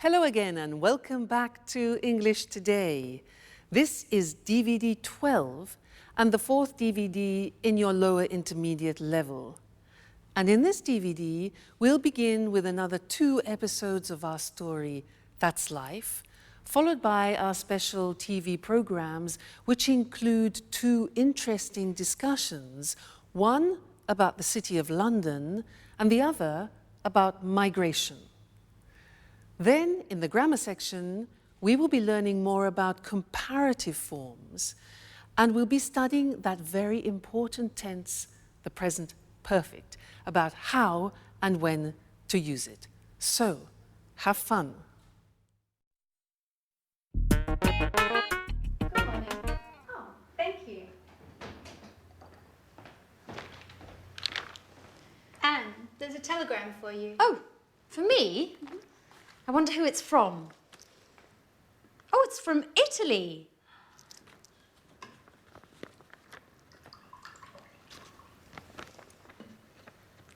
Hello again and welcome back to English Today. This is DVD 12 and the fourth DVD in your lower intermediate level. And in this DVD, we'll begin with another 2 episodes of our story, That's Life, followed by our special TV programs, which include 2 interesting discussions, one about the City of London and the other about migration. Then, in the grammar section, we will be learning more about comparative forms, and we'll be studying that very important tense, the present perfect, about how and when to use it. So, have fun. Good morning. Oh, thank you. Anne, there's a telegram for you. Oh, for me? I wonder who it's from. Oh, it's from Italy.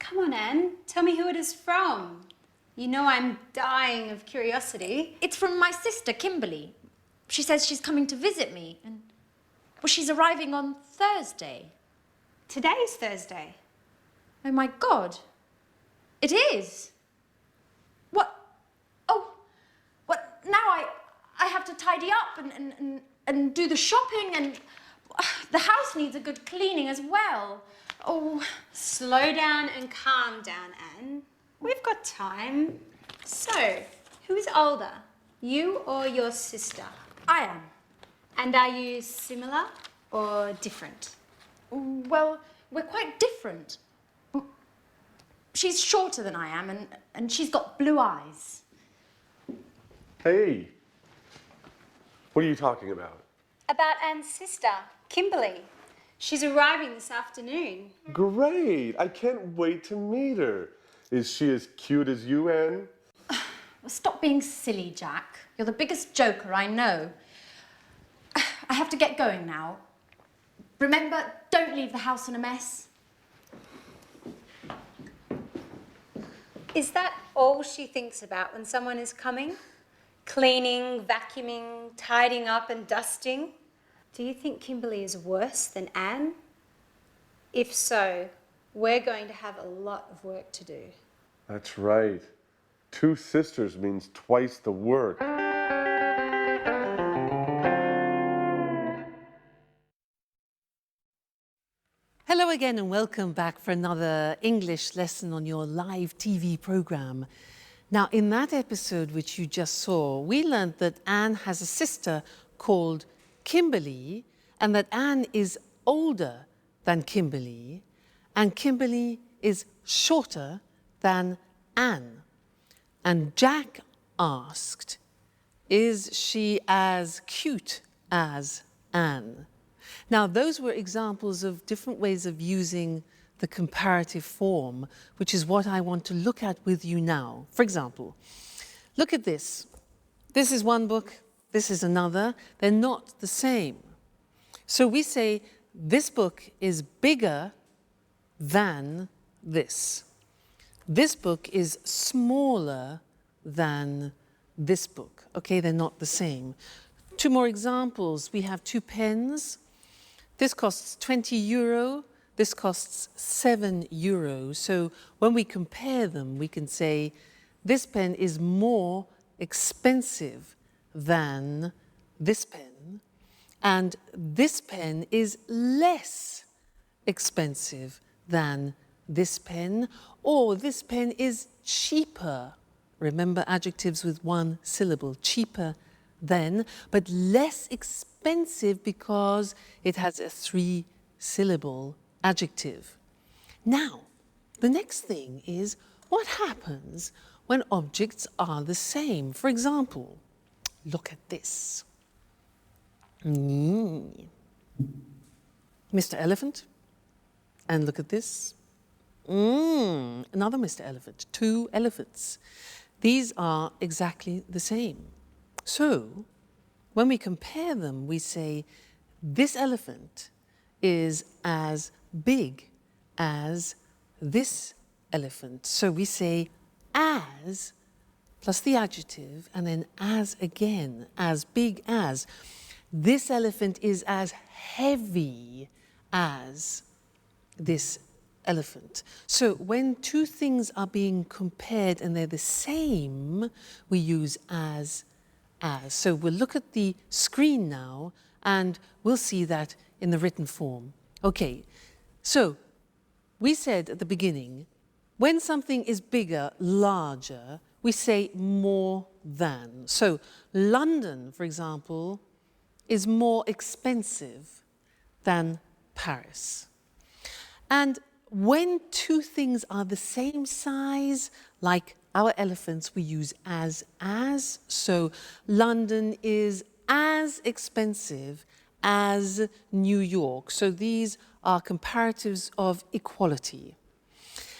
Come on, Anne. Tell me who it is from. You know I'm dying of curiosity. It's from my sister, Kimberly. She says she's coming to visit me, and well, she's arriving on Thursday. Today's Thursday. Oh my God. It is. What? Oh, what? Now I have to tidy up and do the shopping, and the house needs a good cleaning as well. Oh. Slow down and calm down, Anne. We've got time. So, who's older, you or your sister? I am. And are you similar or different? Well, we're quite different. She's shorter than I am, and she's got blue eyes. Hey, what are you talking about? About Anne's sister, Kimberly. She's arriving this afternoon. Great, I can't wait to meet her. Is she as cute as you, Anne? Well, stop being silly, Jack. You're the biggest joker I know. I have to get going now. Remember, don't leave the house in a mess. Is that all she thinks about when someone is coming? Cleaning, vacuuming, tidying up and dusting? Do you think Kimberly is worse than Anne? If so, we're going to have a lot of work to do. That's right. 2 sisters means twice the work. Hello again and welcome back for another English lesson on your live TV program. Now, in that episode which you just saw, we learned that Anne has a sister called Kimberly, and that Anne is older than Kimberly, and Kimberly is shorter than Anne. And Jack asked, is she as cute as Anne? Now, those were examples of different ways of using the comparative form, which is what I want to look at with you now. For example, look at this. This is one book, this is another. They're not the same. So we say, this book is bigger than this. This book is smaller than this book. Okay, they're not the same. 2 more examples. We have 2 pens. This costs €20. This costs €7. So when we compare them, we can say this pen is more expensive than this pen, and this pen is less expensive than this pen, or this pen is cheaper. Remember adjectives with 1 syllable, cheaper than, but less expensive because it has a 3-syllable adjective. Now, the next thing is what happens when objects are the same. For example, look at this. Mr. Elephant. And look at this. Another Mr. Elephant. 2 elephants. These are exactly the same. So, when we compare them, we say this elephant is as big as this elephant. So we say as plus the adjective, and then as again, as big as. This elephant is as heavy as this elephant. So when two things are being compared and they're the same, we use as. So we'll look at the screen now and we'll see that in the written form. Okay, so we said at the beginning, when something is bigger, larger, we say more than. So London, for example, is more expensive than Paris. And when two things are the same size, like our elephants, we use as. So London is as expensive as New York. So these are comparatives of equality.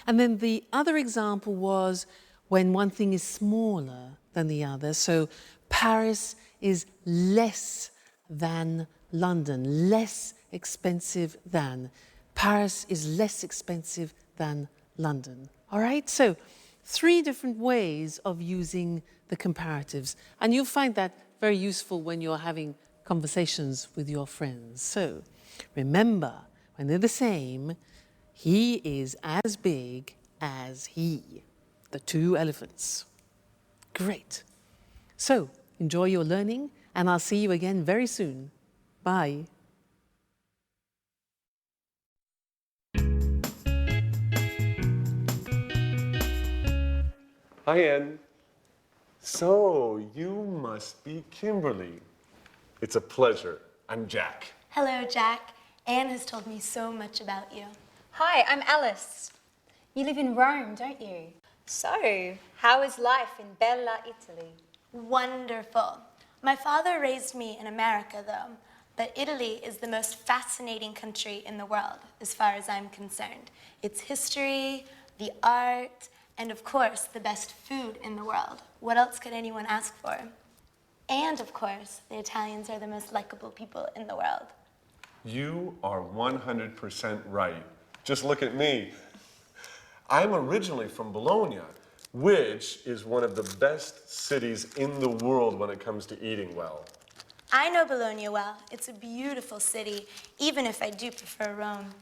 And then the other example was when one thing is smaller than the other. So Paris is less than London, less expensive than. Paris is less expensive than London. All right, so 3 different ways of using the comparatives. And you'll find that very useful when you're having conversations with your friends. So remember, when they're the same, he is as big as he, the 2 elephants. Great. So enjoy your learning, and I'll see you again very soon. Bye. Hi, Anne. So, you must be Kimberly. It's a pleasure. I'm Jack. Hello, Jack. Anne has told me so much about you. Hi, I'm Alice. You live in Rome, don't you? So, how is life in Bella, Italy? Wonderful. My father raised me in America, though, but Italy is the most fascinating country in the world, as far as I'm concerned. Its history, the art, and of course, the best food in the world. What else could anyone ask for? And of course, the Italians are the most likable people in the world. You are 100% right. Just look at me. I'm originally from Bologna, which is one of the best cities in the world when it comes to eating well. I know Bologna well. It's a beautiful city, even if I do prefer Rome.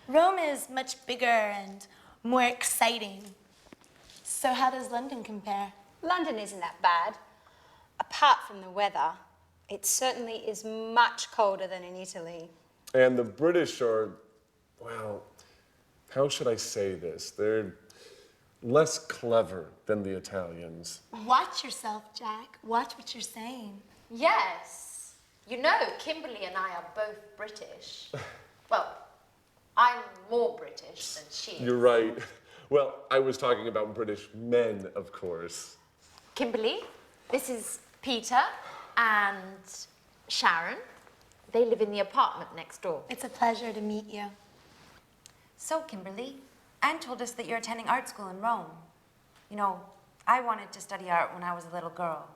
Rome is much bigger and more exciting. So how does London compare? London isn't that bad. Apart from the weather, it certainly is much colder than in Italy. And the British are, well, how should I say this? They're less clever than the Italians. Watch yourself, Jack. Watch what you're saying. Yes. You know, Kimberly and I are both British. Well, I'm more British than she is. You're right. Well, I was talking about British men, of course. Kimberly, this is Peter and Sharon. They live in the apartment next door. It's a pleasure to meet you. So, Kimberly, Anne told us that you're attending art school in Rome. You know, I wanted to study art when I was a little girl,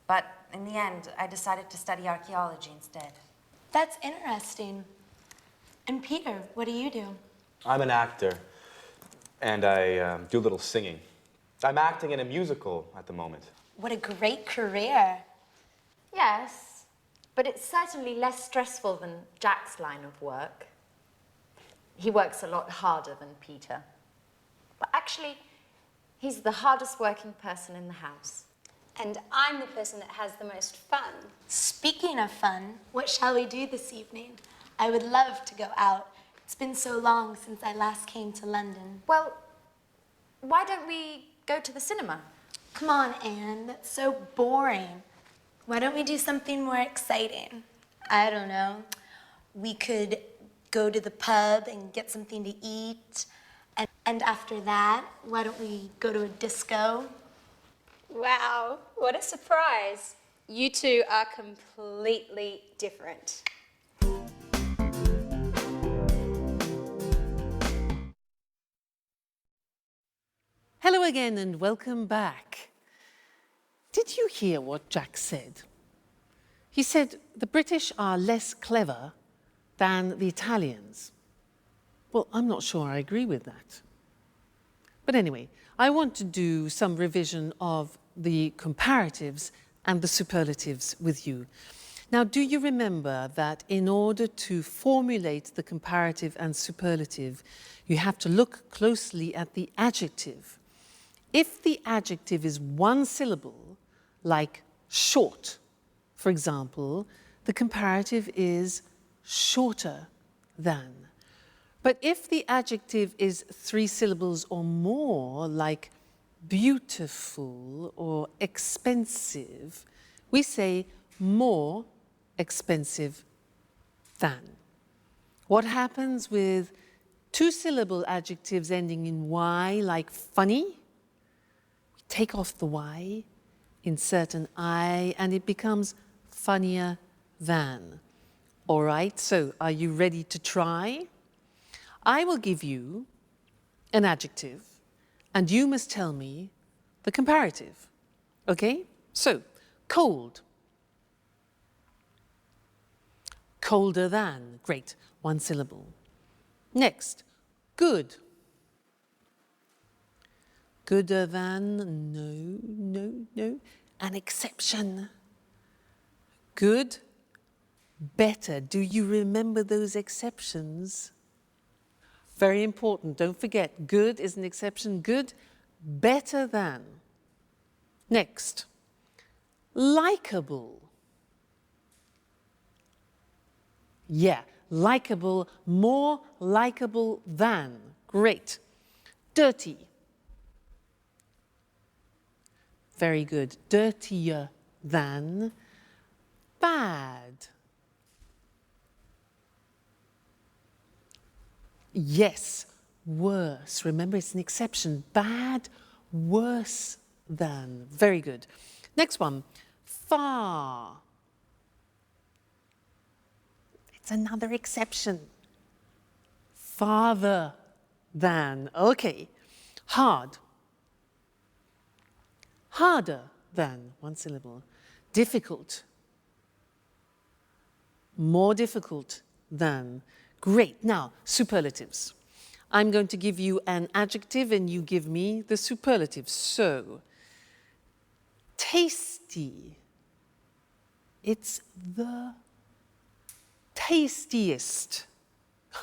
but in the end, I decided to study archaeology instead. That's interesting. And Peter, what do you do? I'm an actor, and I do a little singing. I'm acting in a musical at the moment. What a great career. Yes, but it's certainly less stressful than Jack's line of work. He works a lot harder than Peter. But actually, he's the hardest working person in the house. And I'm the person that has the most fun. Speaking of fun, what shall we do this evening? I would love to go out. It's been so long since I last came to London. Well, why don't we go to the cinema? Come on, Anne, that's so boring. Why don't we do something more exciting? I don't know. We could go to the pub and get something to eat. And after that, why don't we go to a disco? Wow, what a surprise. You two are completely different. Hello again and welcome back. Did you hear what Jack said? He said the British are less clever than the Italians. Well, I'm not sure I agree with that. But anyway, I want to do some revision of the comparatives and the superlatives with you. Now, do you remember that in order to formulate the comparative and superlative, you have to look closely at the adjective? If the adjective is one syllable, like short, for example, the comparative is shorter than. But if the adjective is three syllables or more, like beautiful or expensive, we say more expensive than. What happens with two-syllable adjectives ending in Y, like funny? We take off the Y, insert an I, and it becomes funnier than. All right, so are you ready to try? I will give you an adjective, and you must tell me the comparative. Okay? So, cold. Colder than. Great. One syllable. Next, good. Gooder than. No, no, no. An exception. Good. Better. Do you remember those exceptions? Very important. Don't forget, good is an exception. Good, better than. Next, likable. Yeah, likable, more likable than. Great. Dirty. Very good. Dirtier than. Bad. Yes, worse. Remember, it's an exception. Bad, worse than. Very good. Next one, far. It's another exception. Farther than. Okay. Hard. Harder than. One syllable. Difficult. More difficult than. Great. Now, superlatives. I'm going to give you an adjective and you give me the superlative. So, tasty. It's the tastiest.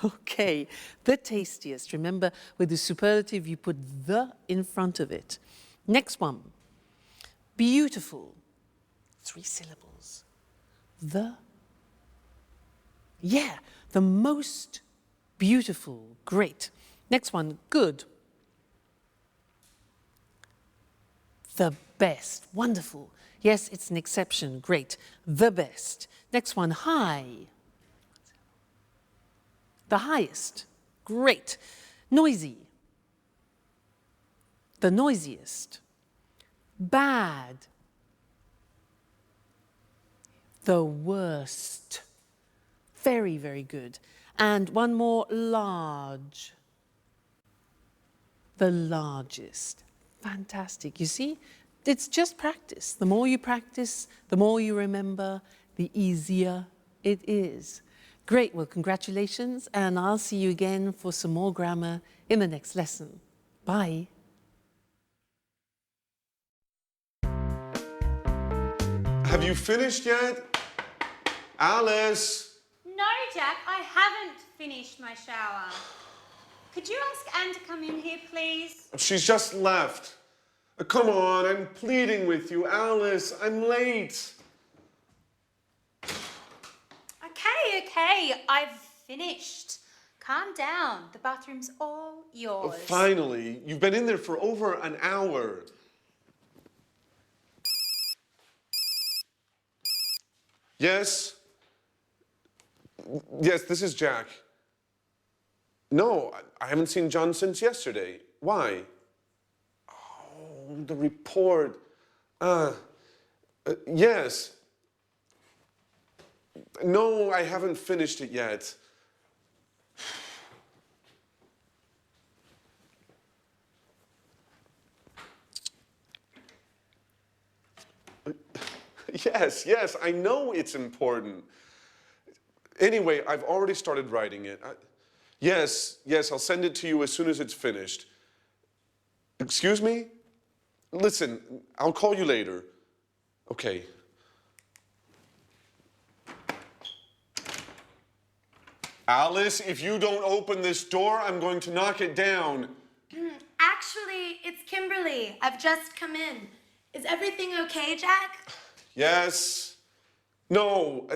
Okay, the tastiest. Remember, with the superlative, you put the in front of it. Next one. Beautiful. Three syllables. The. Yeah, the most beautiful. Great. Next one, good. The best. Wonderful. Yes, it's an exception. Great. The best. Next one, high. The highest. Great. Noisy. The noisiest. Bad. The worst. Very, very good. And one more, large. The largest. Fantastic. You see, it's just practice. The more you practice, the more you remember, the easier it is. Great. Well, congratulations, and I'll see you again for some more grammar in the next lesson. Bye. Have you finished yet? Alice! No, Jack, I haven't finished my shower. Could you ask Anne to come in here, please? She's just left. Come on, I'm pleading with you. Alice, I'm late. Okay, I've finished. Calm down. The bathroom's all yours. Finally, you've been in there for over an hour. Yes? Yes, this is Jack. No, I haven't seen John since yesterday. Why? Oh, the report. Yes. No, I haven't finished it yet. Yes, I know it's important. Anyway, I've already started writing it. Yes, I'll send it to you as soon as it's finished. Excuse me? Listen, I'll call you later. Okay. Alice, if you don't open this door, I'm going to knock it down. Actually, it's Kimberly. I've just come in. Is everything okay, Jack? Yes. No.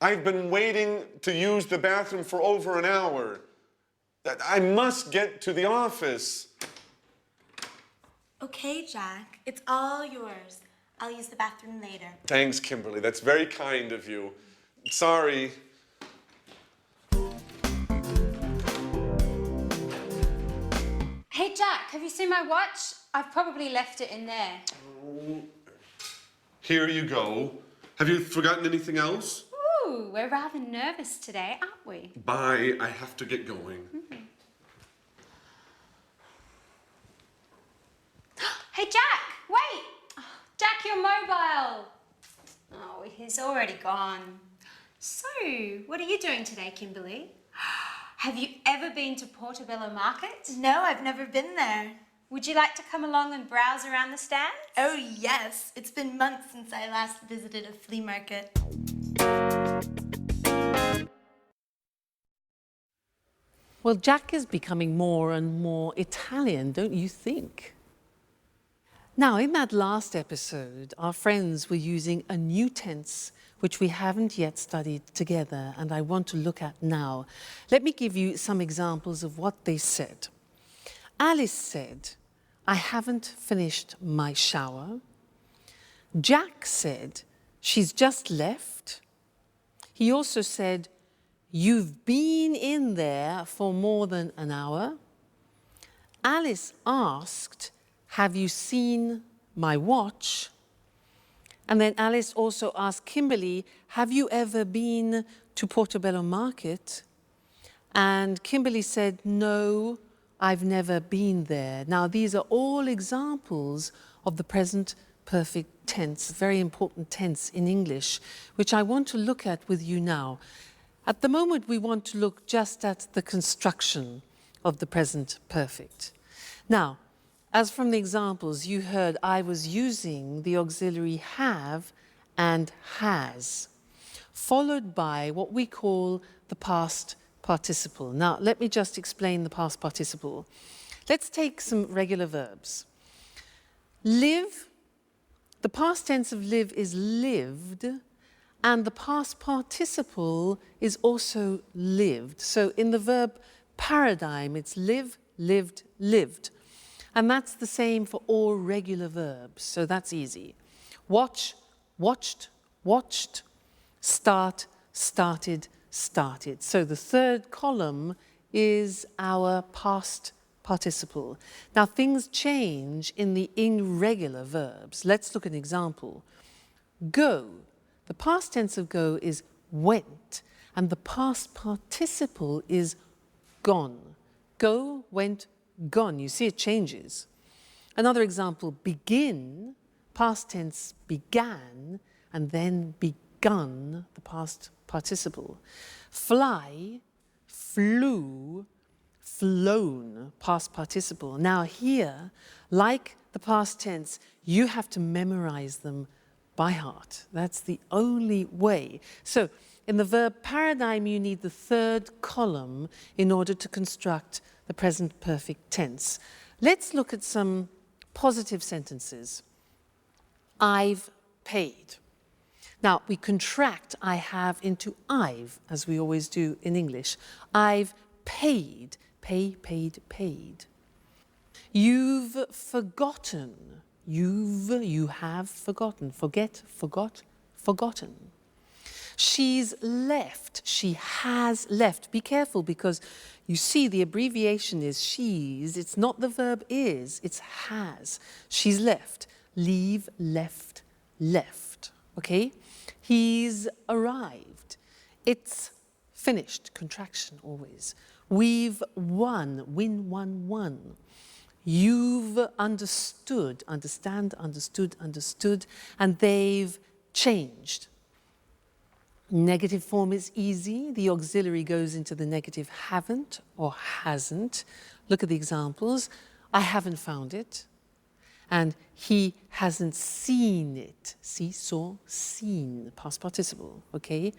I've been waiting to use the bathroom for over an hour. I must get to the office. Okay, Jack. It's all yours. I'll use the bathroom later. Thanks, Kimberly. That's very kind of you. Sorry. Hey, Jack, have you seen my watch? I've probably left it in there. Here you go. Have you forgotten anything else? Ooh, we're rather nervous today, aren't we? Bye. I have to get going. Hey, Jack, wait! Oh, Jack, your mobile. Oh, he's already gone. So, what are you doing today, Kimberly? Have you ever been to Portobello Market? No, I've never been there. Would you like to come along and browse around the stands? Oh, yes. It's been months since I last visited a flea market. Well, Jack is becoming more and more Italian, don't you think? Now, in that last episode, our friends were using a new tense which we haven't yet studied together, and I want to look at now. Let me give you some examples of what they said. Alice said, "I haven't finished my shower." Jack said, "She's just left." He also said, "You've been in there for more than an hour." Alice asked, "Have you seen my watch?" And then Alice also asked Kimberly, "Have you ever been to Portobello Market?" And Kimberly said, "No, I've never been there." Now, these are all examples of the present perfect tense, very important tense in English, which I want to look at with you now. At the moment, we want to look just at the construction of the present perfect. Now, as from the examples you heard, I was using the auxiliary have and has, followed by what we call the past participle. Now, let me just explain the past participle. Let's take some regular verbs. Live, the past tense of live is lived, and the past participle is also lived. So in the verb paradigm, it's live, lived, lived. And that's the same for all regular verbs, so that's easy. Watch, watched, watched. Start, started, started. So the third column is our past participle. Now things change in the irregular verbs. Let's look at an example. Go. The past tense of go is went, and the past participle is gone. Go, went, gone. You see it changes. Another example, begin, past tense began, and then begun, the past participle. Fly, flew, flown, past participle. Now here, like the past tense, you have to memorize them by heart. That's the only way. So in the verb paradigm, you need the third column in order to construct the present perfect tense. Let's look at some positive sentences. I've paid. Now, we contract I have into I've, as we always do in English. I've paid. Pay, paid, paid. You've forgotten. You have forgotten. Forget, forgot, forgotten. She's left. She has left. Be careful, because you see the abbreviation is she's. It's not the verb is, it's has. She's left. Leave, left, left. Okay? He's arrived. It's finished. Contraction always. We've won. Win, won, won. You've understood. Understand, understood, understood. And they've changed. Negative form is easy. The auxiliary goes into the negative haven't or hasn't. Look at the examples. I haven't found it. And he hasn't seen it. See, saw, seen, past participle, okay?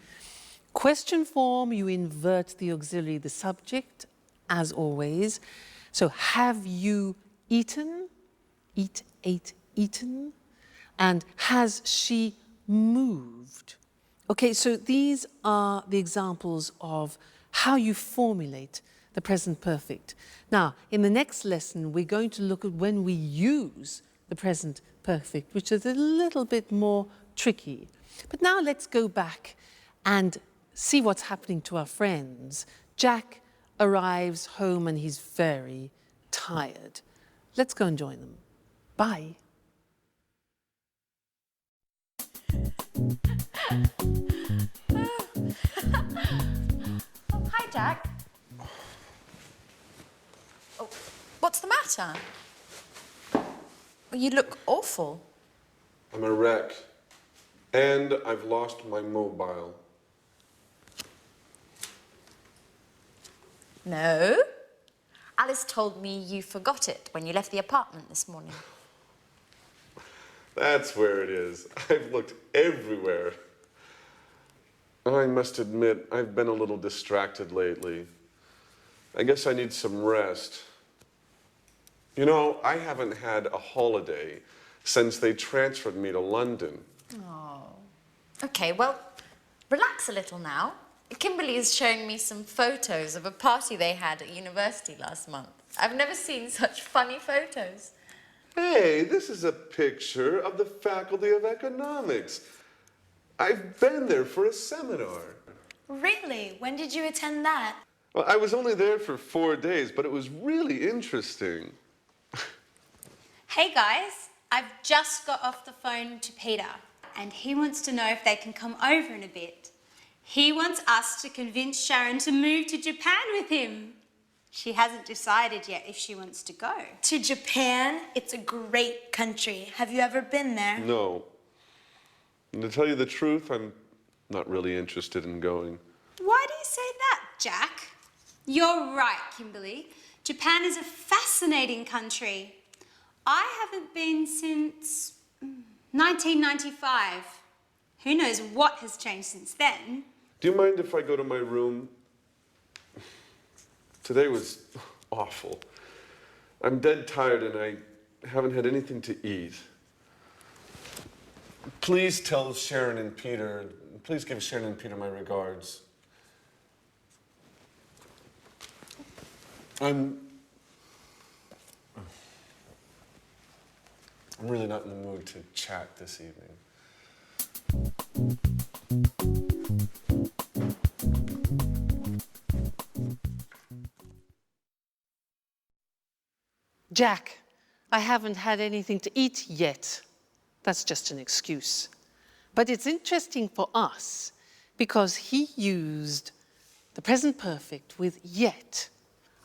Question form, you invert the auxiliary, the subject, as always. So, have you eaten? Eat, ate, eaten. And has she moved? Okay, so these are the examples of how you formulate the present perfect. Now, in the next lesson, we're going to look at when we use the present perfect, which is a little bit more tricky. But now let's go back and see what's happening to our friends. Jack arrives home and he's very tired. Let's go and join them. Bye. Oh, hi, Jack. Oh, what's the matter? You look awful. I'm a wreck. And I've lost my mobile. No. Alice told me you forgot it when you left the apartment this morning. That's where it is. I've looked everywhere. I must admit, I've been a little distracted lately. I guess I need some rest. You know, I haven't had a holiday since they transferred me to London. Oh. Okay, well, relax a little now. Kimberly is showing me some photos of a party they had at university last month. I've never seen such funny photos. Hey, this is a picture of the Faculty of Economics. I've been there for a seminar. Really? When did you attend that? Well, I was only there for 4 days, but it was really interesting. Hey guys, I've just got off the phone to Peter and he wants to know if they can come over in a bit. He wants us to convince Sharon to move to Japan with him. She hasn't decided yet if she wants to go. To Japan? It's a great country. Have you ever been there? No. And to tell you the truth, I'm not really interested in going. Why do you say that, Jack? You're right, Kimberly. Japan is a fascinating country. I haven't been since 1995. Who knows what has changed since then? Do you mind if I go to my room? Today was awful. I'm dead tired and I haven't had anything to eat. Please tell Sharon and Peter, please give Sharon and Peter my regards. I'm really not in the mood to chat this evening. Jack, I haven't had anything to eat yet. That's just an excuse. But it's interesting for us because he used the present perfect with yet.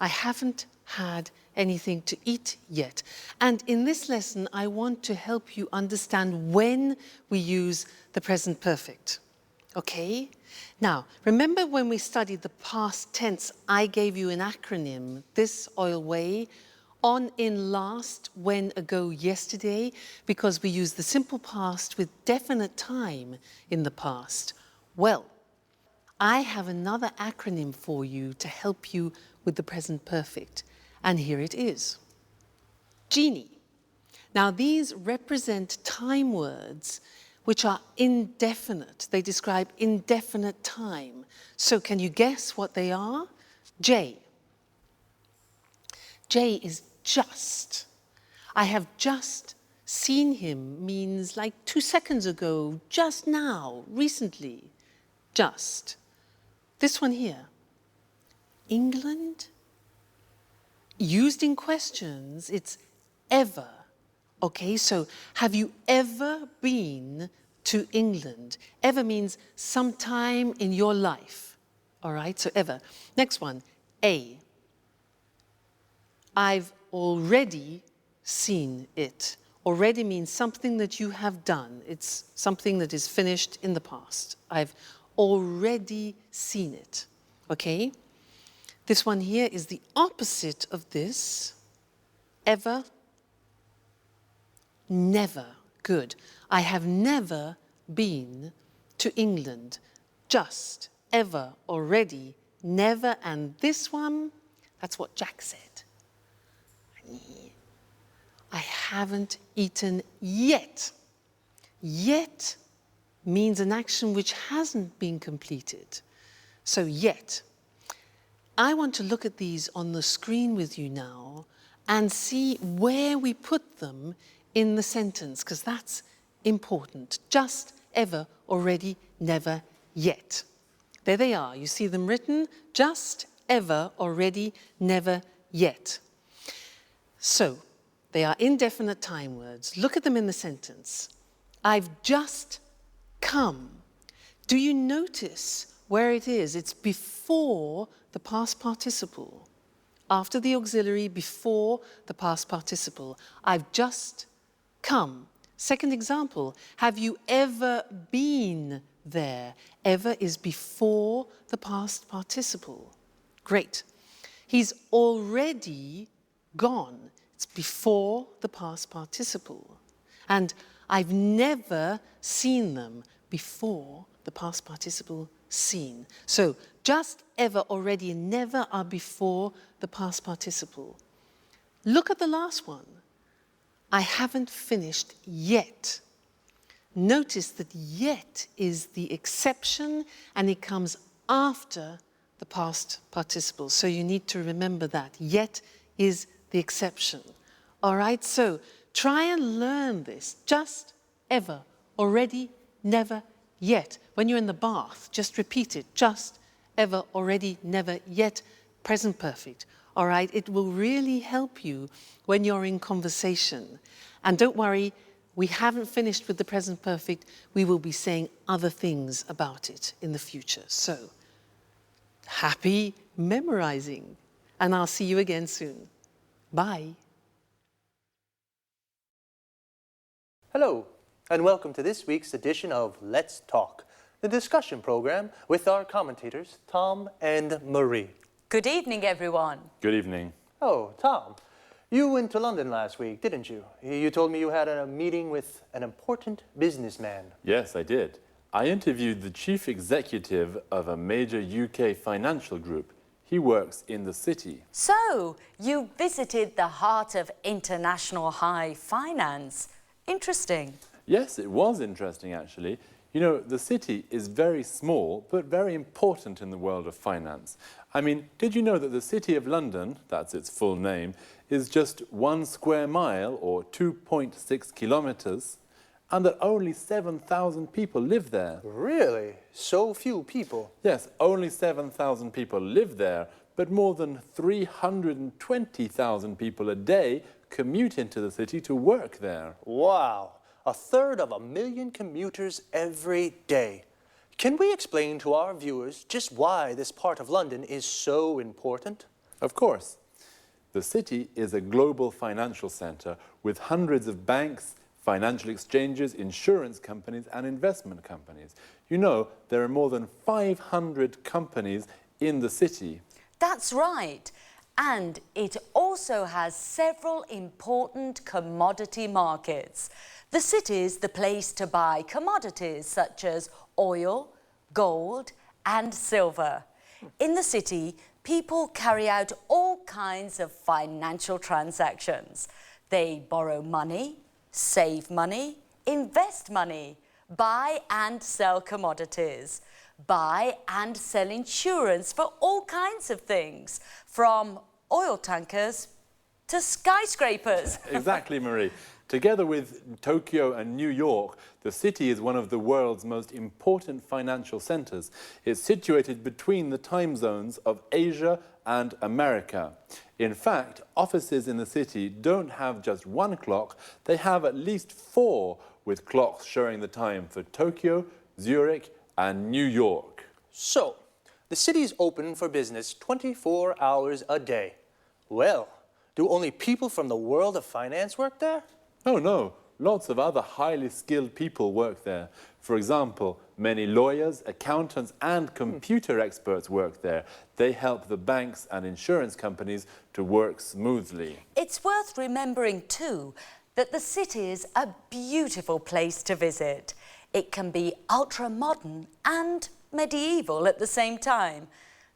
I haven't had anything to eat yet. And in this lesson, I want to help you understand when we use the present perfect. Okay? Now, remember when we studied the past tense, I gave you an acronym, this, oil, way, on, in, last, when, ago, yesterday, because we use the simple past with definite time in the past. Well, I have another acronym for you to help you with the present perfect, and here it is. Genie. Now, these represent time words which are indefinite. They describe indefinite time. So can you guess what they are? J. J is just. I have just seen him means like 2 seconds ago, just now, recently. Just. This one here. England. Used in questions, it's ever. Okay, so have you ever been to England? Ever means sometime in your life. All right, so ever. Next one, A. I've already seen it. Already means something that you have done. It's something that is finished in the past. I've already seen it. Okay? This one here is the opposite of this. Ever. never. Good. I have never been to England. Just, ever, already, never, and this one, that's what Jack said. I haven't eaten yet. Yet means an action which hasn't been completed. So yet. I want to look at these on the screen with you now and see where we put them in the sentence, because that's important. Just, ever, already, never, yet. There they are. You see them written, just, ever, already, never, yet. So, they are indefinite time words. Look at them in the sentence. I've just come. Do you notice where it is? It's before the past participle. After the auxiliary, before the past participle. I've just come. Second example, have you ever been there? Ever is before the past participle. Great. He's already gone. It's before the past participle. And I've never seen them before the past participle seen. So just, ever, already, and never are before the past participle. Look at the last one. I haven't finished yet. Notice that yet is the exception and it comes after the past participle. So you need to remember that. Yet is the exception. All right, so try and learn this. Just, ever, already, never, yet. When you're in the bath, just repeat it. Just, ever, already, never, yet, present perfect. All right, it will really help you when you're in conversation. And don't worry, we haven't finished with the present perfect. We will be saying other things about it in the future. So, happy memorizing. And I'll see you again soon. Bye. Hello, and welcome to this week's edition of Let's Talk, the discussion program with our commentators, Tom and Marie. Good evening, everyone. Good evening. Oh, Tom, you went to London last week, didn't you? You told me you had a meeting with an important businessman. Yes, I did. I interviewed the chief executive of a major UK financial group. He works in the city. So, you visited the heart of international high finance. Interesting. Yes, it was interesting, actually. You know, the city is very small, but very important in the world of finance. I mean, did you know that the City of London, that's its full name, is just 1 square mile, or 2.6 kilometers, and that only 7,000 people live there? Really? So few people? Yes, only 7,000 people live there, but more than 320,000 people a day commute into the city to work there. Wow, 1/3 of a million commuters every day. Can we explain to our viewers just why this part of London is so important? Of course. The city is a global financial centre with hundreds of banks, financial exchanges, insurance companies and investment companies. You know, there are more than 500 companies in the city. That's right. And it also has several important commodity markets. The city's the place to buy commodities such as oil, gold, and silver. In the city, people carry out all kinds of financial transactions. They borrow money, save money, invest money, buy and sell commodities, buy and sell insurance for all kinds of things, from oil tankers to skyscrapers. Exactly, Marie. Together with Tokyo and New York, the city is one of the world's most important financial centers. It's situated between the time zones of Asia and America. In fact, offices in the city don't have just one clock, they have at least 4, with clocks showing the time for Tokyo, Zurich, and New York. So, the city is open for business 24 hours a day. Well, do only people from the world of finance work there? Oh no, lots of other highly skilled people work there. For example, many lawyers, accountants and computer experts work there. They help the banks and insurance companies to work smoothly. It's worth remembering too that the city is a beautiful place to visit. It can be ultra-modern and medieval at the same time.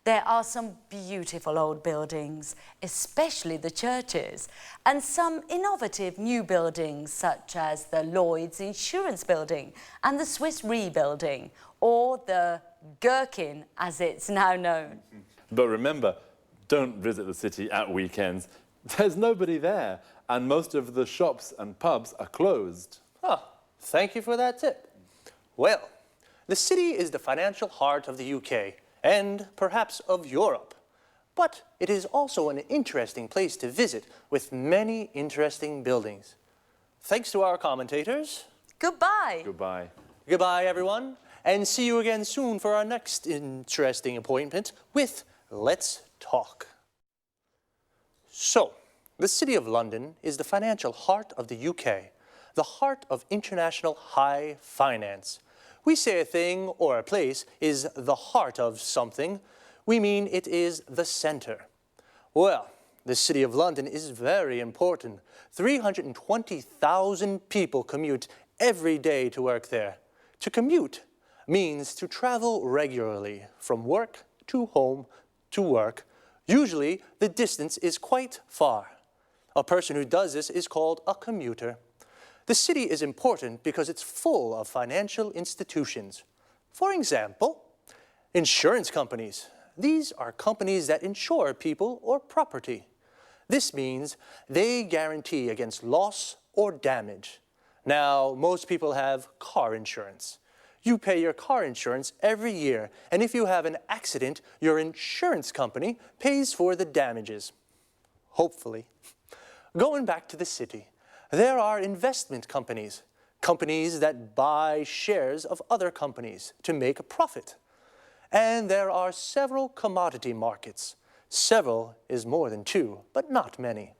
There are some beautiful old buildings, especially the churches, and some innovative new buildings such as the Lloyd's Insurance Building and the Swiss Re Building, or the Gherkin as it's now known. But remember, don't visit the city at weekends. There's nobody there, and most of the shops and pubs are closed. Ah, thank you for that tip. Well, the city is the financial heart of the UK and perhaps of Europe. But it is also an interesting place to visit with many interesting buildings. Thanks to our commentators. Goodbye. Goodbye. Goodbye, everyone, and see you again soon for our next interesting appointment with Let's Talk. So, the City of London is the financial heart of the UK, the heart of international high finance. We say a thing or a place is the heart of something, we mean it is the center. Well, the City of London is very important. 320,000 people commute every day to work there. To commute means to travel regularly from work to home to work. Usually, the distance is quite far. A person who does this is called a commuter. The city is important because it's full of financial institutions. For example, insurance companies. These are companies that insure people or property. This means they guarantee against loss or damage. Now, most people have car insurance. You pay your car insurance every year, and if you have an accident, your insurance company pays for the damages. Hopefully. Going back to the city, there are investment companies, companies that buy shares of other companies to make a profit. And there are several commodity markets. Several is more than two, but not many.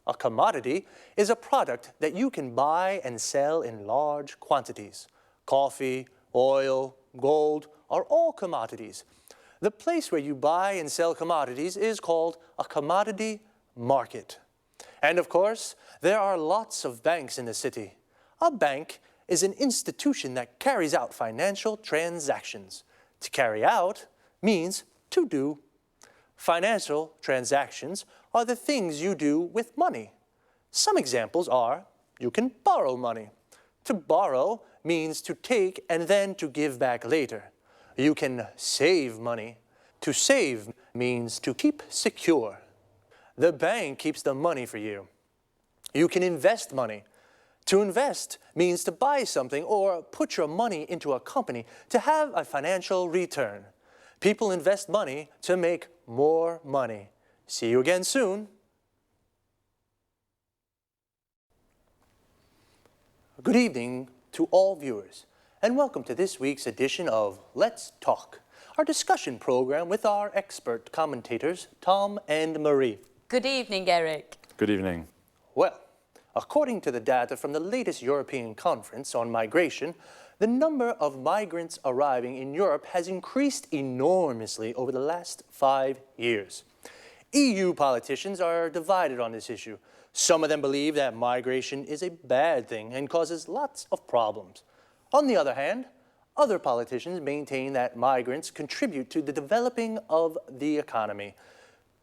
A commodity is a product that you can buy and sell in large quantities. Coffee, oil, gold are all commodities. The place where you buy and sell commodities is called a commodity market. And of course, there are lots of banks in the city. A bank is an institution that carries out financial transactions. To carry out means to do. Financial transactions are the things you do with money. Some examples are, you can borrow money. To borrow means to take and then to give back later. You can save money. To save means to keep secure. The bank keeps the money for you. You can invest money. To invest means to buy something or put your money into a company to have a financial return. People invest money to make more money. See you again soon. Good evening to all viewers, and welcome to this week's edition of Let's Talk, our discussion program with our expert commentators, Tom and Marie. Good evening, Eric. Good evening. Well, according to the data from the latest European conference on migration, the number of migrants arriving in Europe has increased enormously over the last 5 years. EU politicians are divided on this issue. Some of them believe that migration is a bad thing and causes lots of problems. On the other hand, other politicians maintain that migrants contribute to the developing of the economy.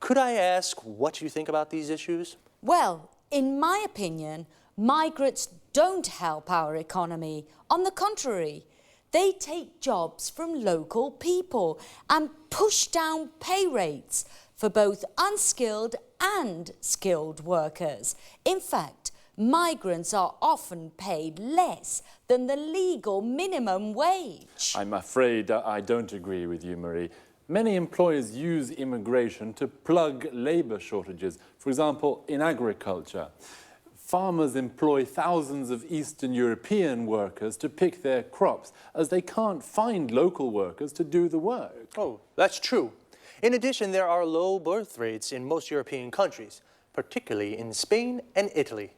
Could I ask what you think about these issues? Well, in my opinion, migrants don't help our economy. On the contrary, they take jobs from local people and push down pay rates for both unskilled and skilled workers. In fact, migrants are often paid less than the legal minimum wage. I'm afraid I don't agree with you, Marie. Many employers use immigration to plug labour shortages, for example, in agriculture. Farmers employ thousands of Eastern European workers to pick their crops, as they can't find local workers to do the work. Oh, that's true. In addition, there are low birth rates in most European countries, particularly in Spain and Italy.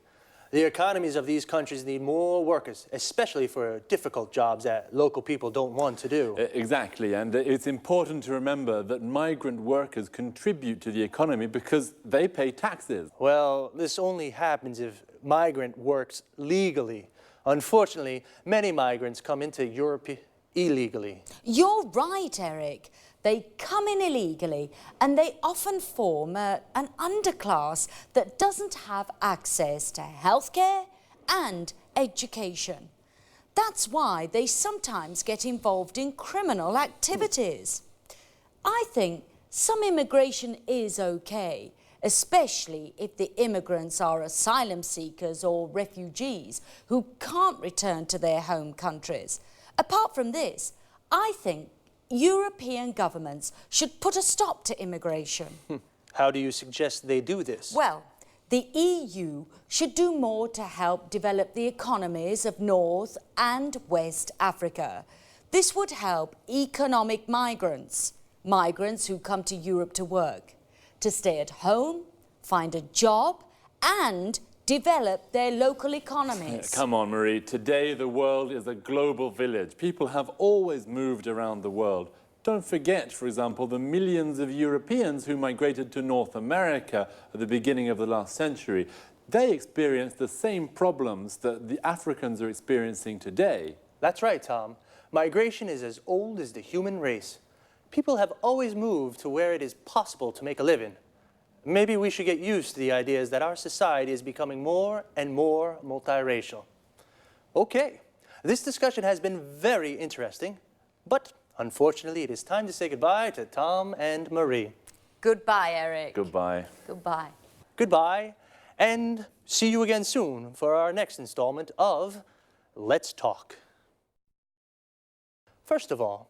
The economies of these countries need more workers, especially for difficult jobs that local people don't want to do. Exactly, and it's important to remember that migrant workers contribute to the economy because they pay taxes. Well, this only happens if migrant works legally. Unfortunately, many migrants come into Europe illegally. You're right, Eric. They come in illegally and they often form an underclass that doesn't have access to healthcare and education. That's why they sometimes get involved in criminal activities. I think some immigration is okay, especially if the immigrants are asylum seekers or refugees who can't return to their home countries. Apart from this, I think European governments should put a stop to immigration. How do you suggest they do this? Well, the EU should do more to help develop the economies of North and West Africa. This would help economic migrants, migrants who come to Europe to work, to stay at home, find a job, and develop their local economies. Come on, Marie. Today, the world is a global village. People have always moved around the world. Don't forget, for example, the millions of Europeans who migrated to North America at the beginning of the last century. They experienced the same problems that the Africans are experiencing today. That's right, Tom. Migration is as old as the human race. People have always moved to where it is possible to make a living. Maybe we should get used to the ideas that our society is becoming more and more multiracial. Okay, this discussion has been very interesting, but unfortunately it is time to say goodbye to Tom and Marie. Goodbye, Eric. Goodbye. Goodbye. Goodbye, and see you again soon for our next installment of Let's Talk. First of all,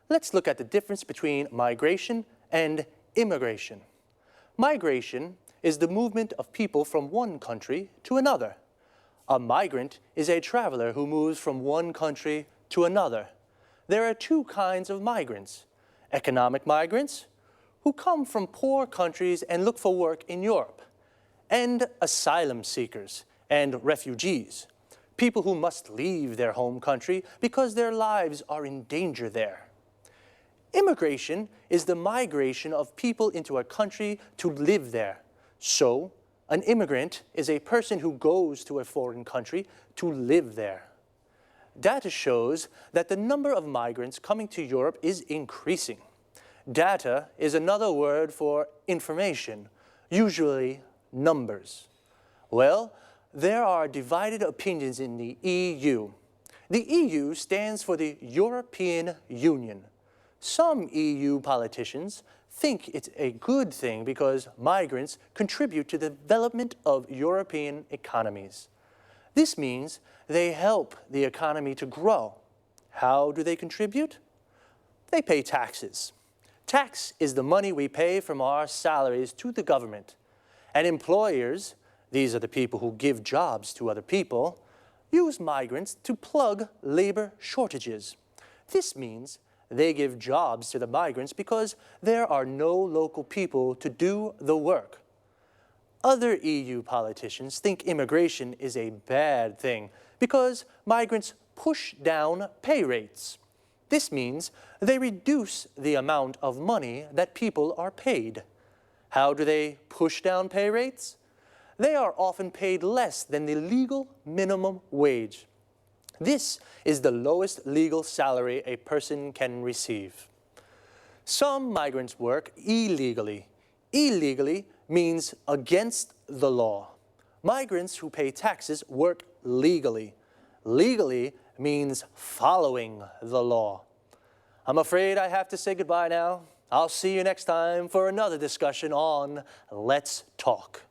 let's look at the difference between migration and immigration. Migration is the movement of people from one country to another. A migrant is a traveler who moves from one country to another. There are two kinds of migrants: economic migrants, who come from poor countries and look for work in Europe, and asylum seekers and refugees, people who must leave their home country because their lives are in danger there. Immigration is the migration of people into a country to live there. So, an immigrant is a person who goes to a foreign country to live there. Data shows that the number of migrants coming to Europe is increasing. Data is another word for information, usually numbers. Well, there are divided opinions in the EU. The EU stands for the European Union. Some EU politicians think it's a good thing because migrants contribute to the development of European economies. This means they help the economy to grow. How do they contribute? They pay taxes. Tax is the money we pay from our salaries to the government. And employers, these are the people who give jobs to other people, use migrants to plug labor shortages. This means they give jobs to the migrants because there are no local people to do the work. Other EU politicians think immigration is a bad thing because migrants push down pay rates. This means they reduce the amount of money that people are paid. How do they push down pay rates? They are often paid less than the legal minimum wage. This is the lowest legal salary a person can receive. Some migrants work illegally. Illegally means against the law. Migrants who pay taxes work legally. Legally means following the law. I'm afraid I have to say goodbye now. I'll see you next time for another discussion on Let's Talk.